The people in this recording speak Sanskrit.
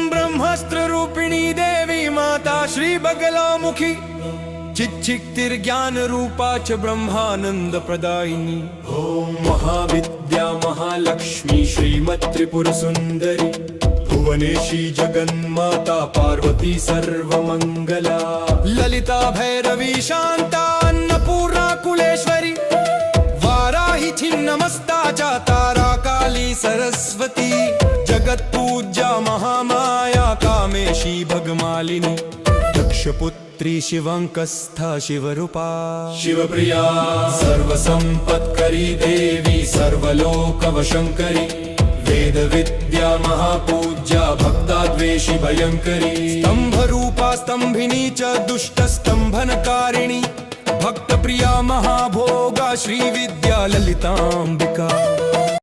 ब्रह्मास्त्र रूपिणी देवी माता श्री बगलामुखी चिच्चिक्तिर्ज्ञान रूपा च ब्रह्मानंद प्रदायिनी। ओम महाविद्या महालक्ष्मी श्रीमत्त्रिपुर सुंदरी भुवनेशी जगन्माता पार्वती सर्वमंगला। ललिता भैरवी शांता अन्नपूर्णा कुलेश्वरी वाराही छिन्नमस्ता च तारा काली सरस्वती। जगत पूज्या महामाया कामेशी भगमालिनी। दक्षपुत्री शिवंकस्था शिवरूपा शिवप्रिया सर्वसंपत्करी देवी सर्वलोकवशंकरी। वेद विद्या महापूज्या भक्ताद्वेषी भयंकरी। स्तंभरूपा स्तंभिनी च दुष्ट स्तंभनकारिणी। भक्तप्रिया महाभोगा श्रीविद्या ललितांबिका।